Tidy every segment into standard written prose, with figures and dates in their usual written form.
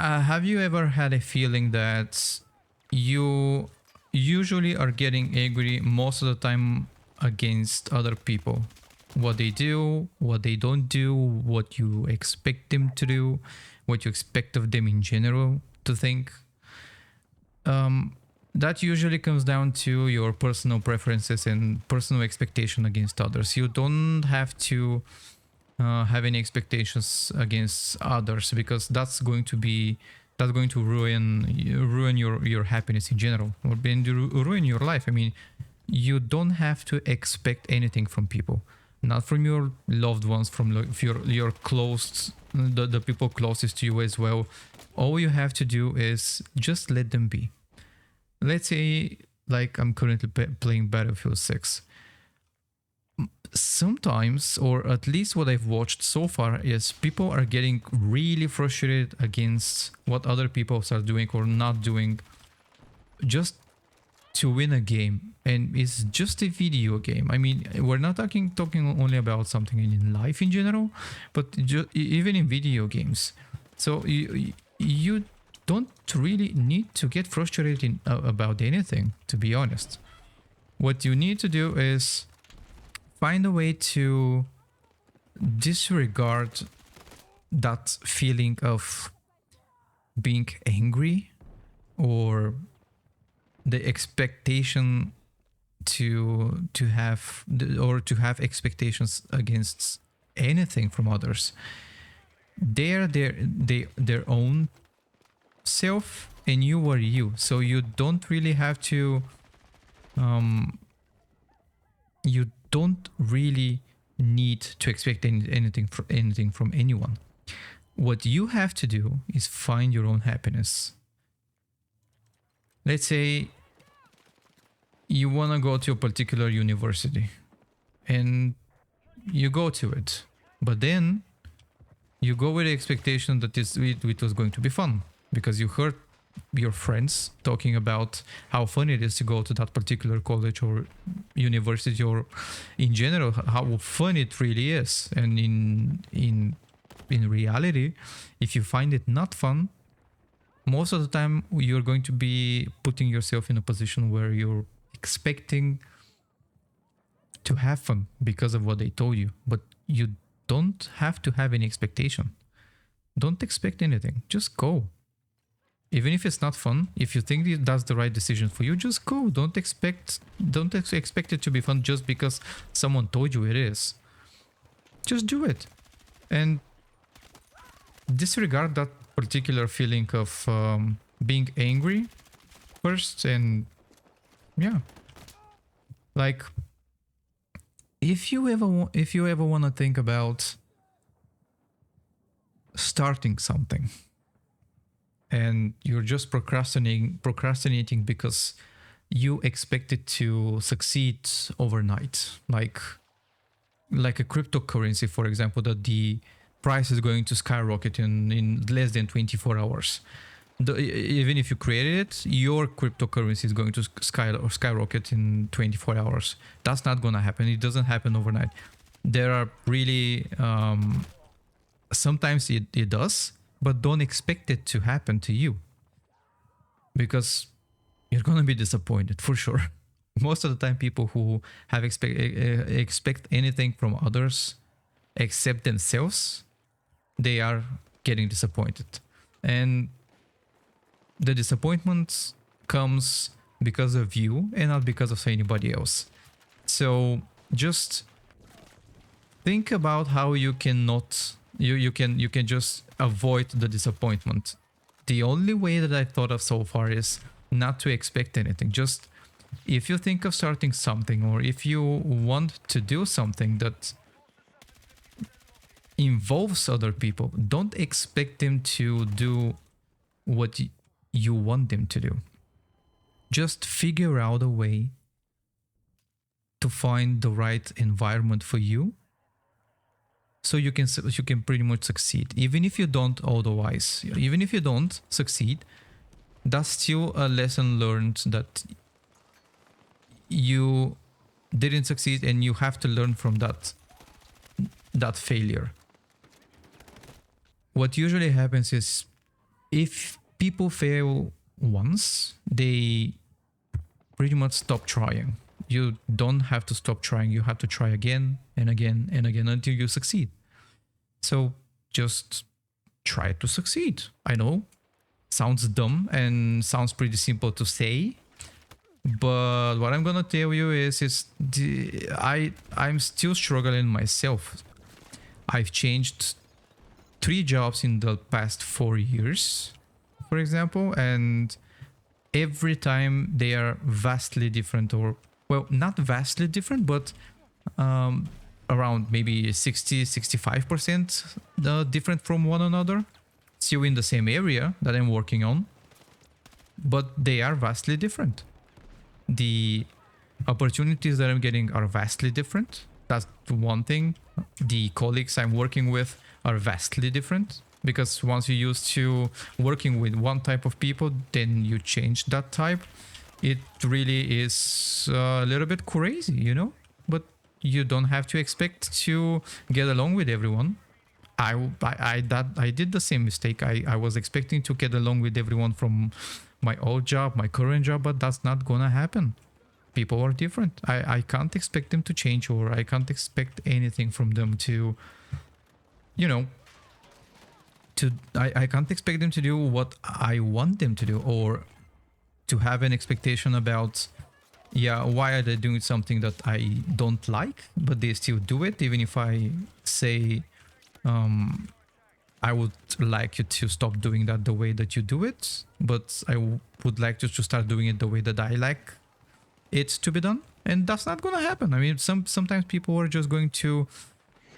Have you ever had a feeling that you usually are getting angry most of the time against other people? What they do, what they don't do, what you expect them to do, what you expect of them in general to think. That usually comes down to your personal preferences and personal expectation against others. You don't have to have any expectations against others, because that's going to ruin your happiness in general, or ruin your life. I mean, you don't have to expect anything from people, not from your loved ones, from your close, the people closest to you as well. All you have to do is just let them be. Let's say, like, I'm currently playing Battlefield 6. Sometimes, or at least what I've watched so far, is people are getting really frustrated against what other people are doing or not doing just to win a game. And it's just a video game. I mean, we're not talking only about something in life in general, but even in video games. So you don't really need to get frustrated about anything, to be honest. What you need to do is find a way to disregard that feeling of being angry, or the expectation to have expectations against anything from others. They're their own self, and you are you. So you don't really have to you don't really need to expect anything from anyone. What you have to do is find your own happiness. Let's say you want to go to a particular university, and you go to it, but then you go with the expectation that it was going to be fun, because you heard your friends talking about how fun it is to go to that particular college or university, or in general how fun it really is. And in reality, if you find it not fun, most of the time you're going to be putting yourself in a position where you're expecting to have fun because of what they told you. But you don't have to have any expectation. Don't expect anything, just go. Even if it's not fun, if you think that's the right decision for you, just go. Don't expect it to be fun just because someone told you it is. Just do it. And disregard that particular feeling of being angry first. And yeah, like, if you ever want to think about starting something, and you're just procrastinating because you expect it to succeed overnight, like a cryptocurrency, for example, that the price is going to skyrocket in less than 24 hours. Even if you created it, your cryptocurrency is going to skyrocket in 24 hours. That's not going to happen. It doesn't happen overnight. There are really sometimes it does, but don't expect it to happen to you, because you're going to be disappointed for sure. Most of the time, people who have expect anything from others except themselves, they are getting disappointed. And the disappointment comes because of you and not because of anybody else. So just think about how you cannot you can just avoid the disappointment. The only way that I thought of so far is not to expect anything. Just, if you think of starting something, or if you want to do something that involves other people, don't expect them to do what you want them to do. Just figure out a way to find the right environment for you, so you can pretty much succeed. Even if you don't succeed, that's still a lesson learned, that you didn't succeed, and you have to learn from that failure. What usually happens is, if people fail once, they pretty much stop trying. You don't have to stop trying. You have to try again and again and again until you succeed. So just try to succeed. I know, sounds dumb and sounds pretty simple to say, but what I'm gonna tell you is I'm still struggling myself. I've changed 3 jobs in the past 4 years, for example, and every time they are vastly different, or well, not vastly different, but around maybe 60-65% different from one another, still in the same area that I'm working on, but they are vastly different. The opportunities that I'm getting are vastly different. That's one thing. The colleagues I'm working with are vastly different, because once you're used to working with one type of people, then you change that type. It really is a little bit crazy, you know? But you don't have to expect to get along with everyone. I did the same mistake. I was expecting to get along with everyone from my old job, my current job, but that's not gonna happen. People are different. I can't expect them to change, or I can't expect anything from them to, you know, I can't expect them to do what I want them to do, or to have an expectation about, yeah, why are they doing something that I don't like, but they still do it, even if I say, I would like you to stop doing that the way that you do it, but I would like you to start doing it the way that I like it to be done. And that's not gonna happen. I mean, sometimes people are just going to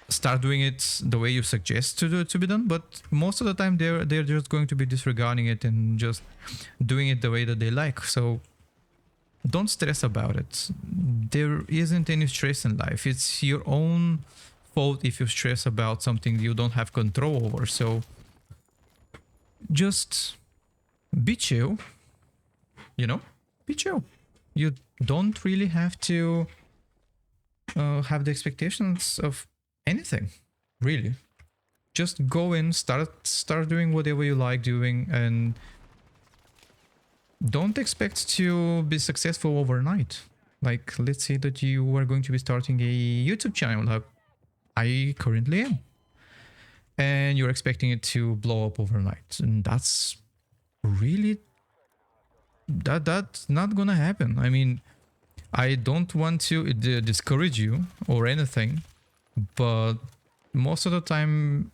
start doing it the way you suggest to be done, but most of the time they're just going to be disregarding it and just doing it the way that they like. So don't stress about it. There isn't any stress in life. It's your own fault if you stress about something you don't have control over. So just be chill, you know, be chill. You don't really have to have the expectations of anything, really. Just go in, start doing whatever you like doing, and don't expect to be successful overnight. Like, let's say that you are going to be starting a YouTube channel, like I currently am, and you're expecting it to blow up overnight, and that's really that's not gonna happen. I mean, I don't want to discourage you or anything, but most of the time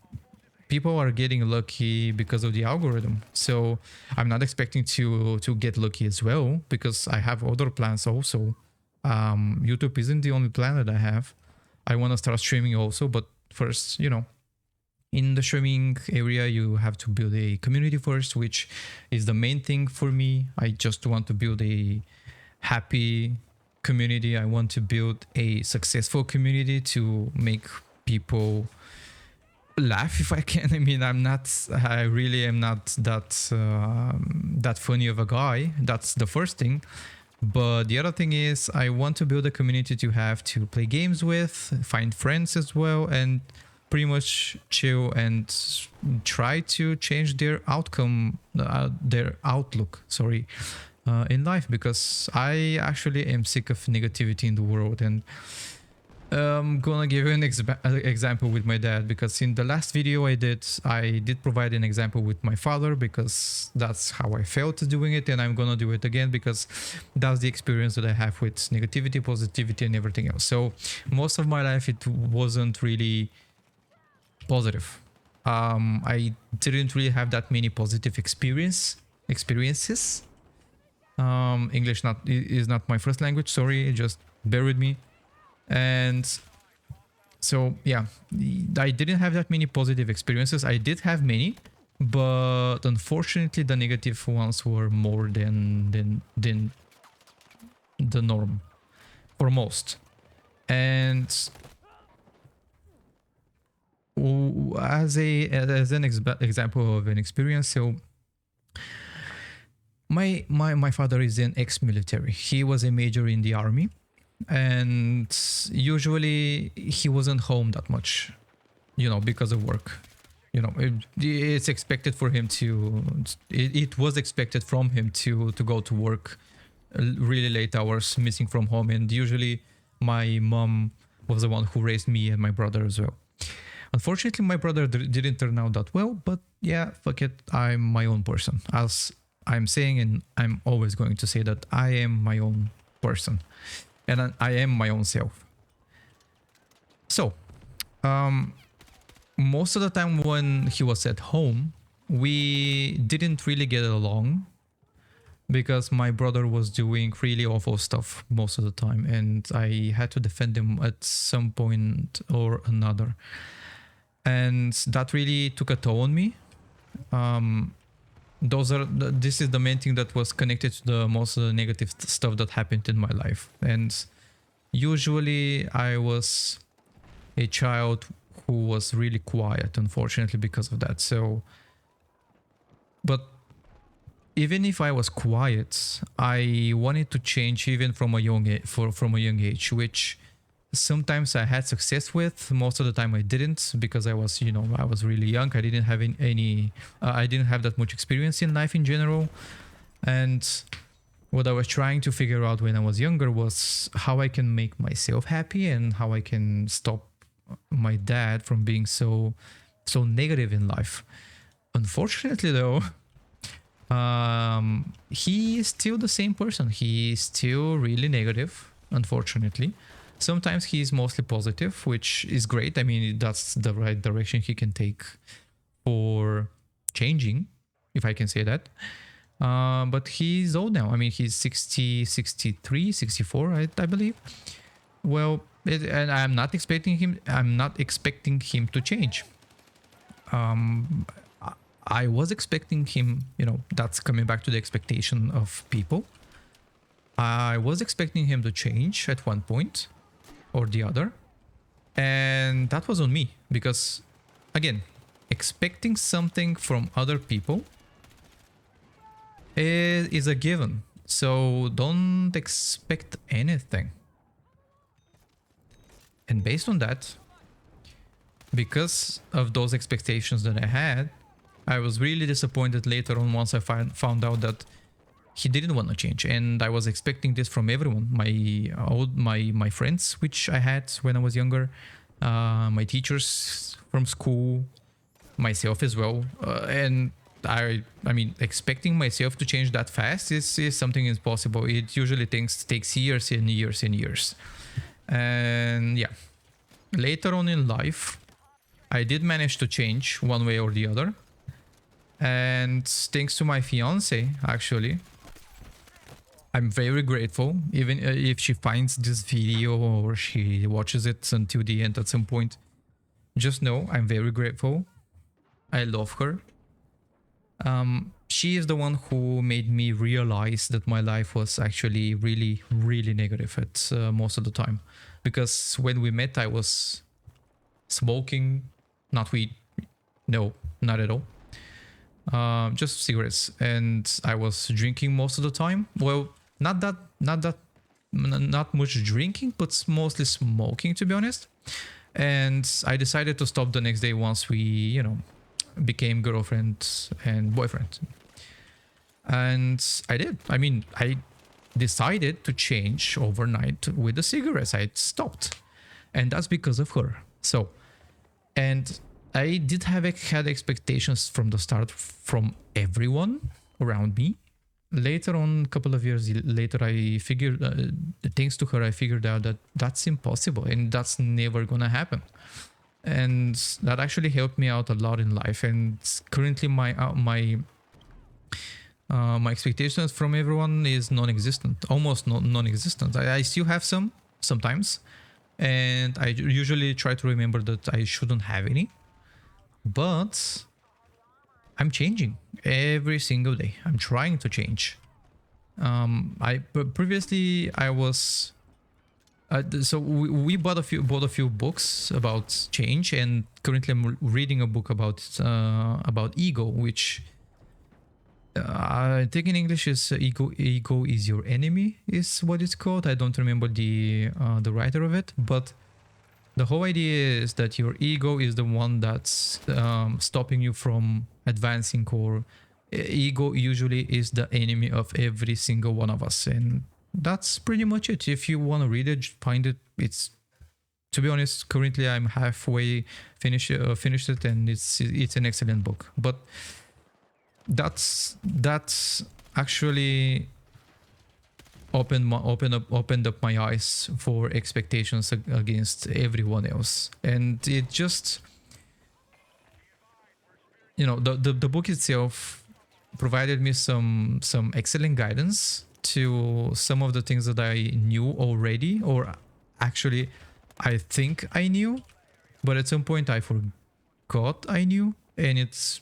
people are getting lucky because of the algorithm. So I'm not expecting to get lucky as well, because I have other plans also. YouTube isn't the only plan that I have. I want to start streaming also, but first, you know, in the streaming area, you have to build a community first, which is the main thing for me. I just want to build a happy community. I want to build a successful community to make people laugh if I can. I mean, I really am not that funny of a guy. That's the first thing. But the other thing is, I want to build a community to have to play games with, find friends as well, and pretty much chill and try to change their their outlook, in life, because I actually am sick of negativity in the world. And I'm gonna give you an example with my dad, because in the last video I did provide an example with my father, because that's how I felt doing it, and I'm gonna do it again because that's the experience that I have with negativity, positivity, and everything else. So most of my life it wasn't really positive. I didn't really have that many positive experiences. English is not my first language, sorry, just bear with me. And so yeah, I didn't have that many positive experiences. I did have many, but unfortunately the negative ones were more than the norm for most. And as an example of an experience, so my father is an ex-military. He was a major in the army, and usually he wasn't home that much, you know, because of work. you know, it's expected for him to, it was expected from him to go to work really late hours, missing from home. And usually my mom was the one who raised me and my brother as well. Unfortunately, my brother didn't turn out that well, but yeah, fuck it. I'm my own person. As I'm saying, and I'm always going to say that I am my own person and I am my own self. So, most of the time when he was at home, we didn't really get along because my brother was doing really awful stuff most of the time, and I had to defend him at some point or another. And that really took a toll on me. This is the main thing that was connected to the most of the negative stuff that happened in my life. And usually I was a child who was really quiet, unfortunately, because of that. So, but even if I was quiet, I wanted to change even from a young age, which sometimes I had success with. Most of the time I didn't, because I was, I was really young. I didn't have I didn't have that much experience in life in general. And what I was trying to figure out when I was younger was how I can make myself happy and how I can stop my dad from being so negative in life. Unfortunately, though, he is still the same person. He is still really negative, unfortunately. Sometimes he is mostly positive, which is great. I mean, that's the right direction he can take for changing, if I can say that. But he's old now. I mean, he's 60, 63, 64, I believe. Well, and I'm not expecting him to change. I was expecting him, that's coming back to the expectation of people. I was expecting him to change at one point or the other. And that was on me because, again, expecting something from other people is a given. So don't expect anything. And based on that, because of those expectations that I had, I was really disappointed later on once I found out that he didn't want to change. And I was expecting this from everyone, my friends, which I had when I was younger, my teachers from school, myself as well. And I mean, expecting myself to change that fast is something impossible. It usually takes years and years and years. And yeah, later on in life, I did manage to change one way or the other. And thanks to my fiance, actually, I'm very grateful. Even if she finds this video or she watches it until the end at some point, just know I'm very grateful. I love her. She is the one who made me realize that my life was actually really, really negative at most of the time. Because when we met, I was smoking, not weed, no, not at all. Just cigarettes, and I was drinking most of the time. Well, not much drinking, but mostly smoking, to be honest. And I decided to stop the next day once we, became girlfriend and boyfriend. And I did. I mean, I decided to change overnight with the cigarettes. I stopped, and that's because of her. So, and I did had expectations from the start from everyone around me. Later on, a couple of years later, I figured, thanks to her, I figured out that that's impossible and that's never gonna happen. And that actually helped me out a lot in life. And currently, my expectations from everyone is non-existent, almost non-existent. I still have some sometimes, and I usually try to remember that I shouldn't have any. But I'm changing every single day. I'm trying to change. Previously I was so we bought a few books about change, and currently I'm reading a book about ego, which I think in English is ego is your enemy is what it's called. I don't remember the writer of it, but The whole idea is that your ego is the one that's stopping you from advancing, or ego usually is the enemy of every single one of us. And that's pretty much it. If you want to read it, find it. It's, to be honest, currently I'm halfway finished it, and it's an excellent book. But that's actually opened up my eyes for expectations against everyone else. And it just, you know, the book itself provided me some excellent guidance to some of the things that I knew already, or actually I think I knew, but at some point I forgot I knew, and it's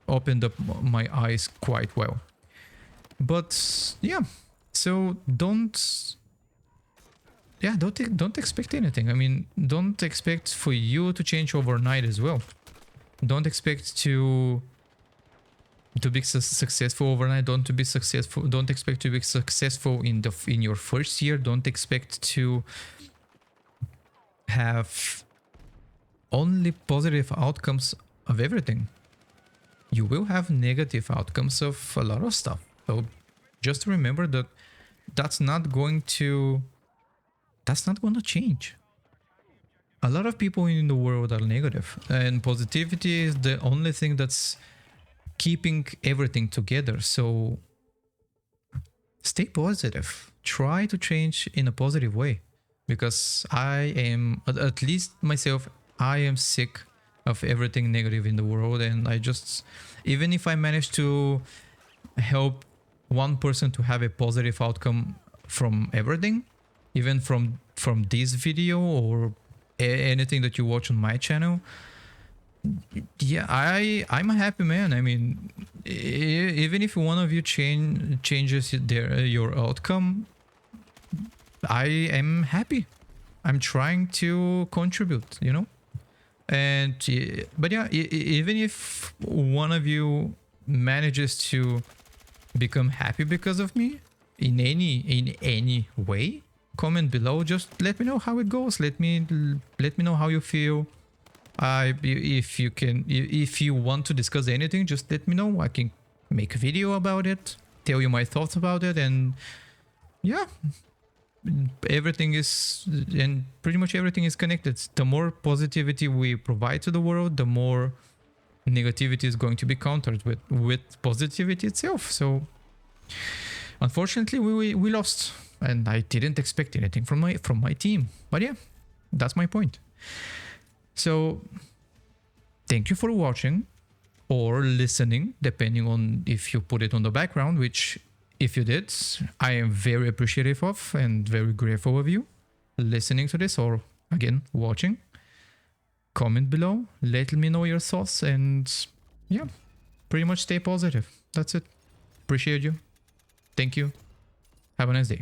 opened up my eyes quite well. But yeah, so don't expect anything. I mean, don't expect for you to change overnight as well. Don't expect to be successful overnight. Don't expect to be successful in your first year. Don't expect to have only positive outcomes of everything. You will have negative outcomes of a lot of stuff. So just remember that that's not going to change. A lot of people in the world are negative, and positivity is the only thing that's keeping everything together. So stay positive. Try to change in a positive way, because I am, at least myself, I am sick of everything negative in the world. And I just, even if I manage to help one person to have a positive outcome from everything, even from this video or anything that you watch on my channel, yeah, I'm a happy man. I mean, even if one of you changes your outcome, I am happy. I'm trying to contribute, you know. And but yeah, even if one of you manages to become happy because of me in any way, comment below. Just let me know how it goes. Let me know how you feel. If you want to discuss anything, just let me know. I can make a video about it, tell you my thoughts about it. And yeah, everything is, and pretty much everything is connected. The more positivity we provide to the world, the more negativity is going to be countered with positivity itself. So unfortunately we lost, and I didn't expect anything from my team. But yeah, that's my point. So thank you for watching or listening, depending on if you put it on the background, which if you did, I am very appreciative of and very grateful of you listening to this, or again, watching. Comment below, let me know your thoughts, and yeah, pretty much stay positive. That's it. Appreciate you. Thank you. Have a nice day.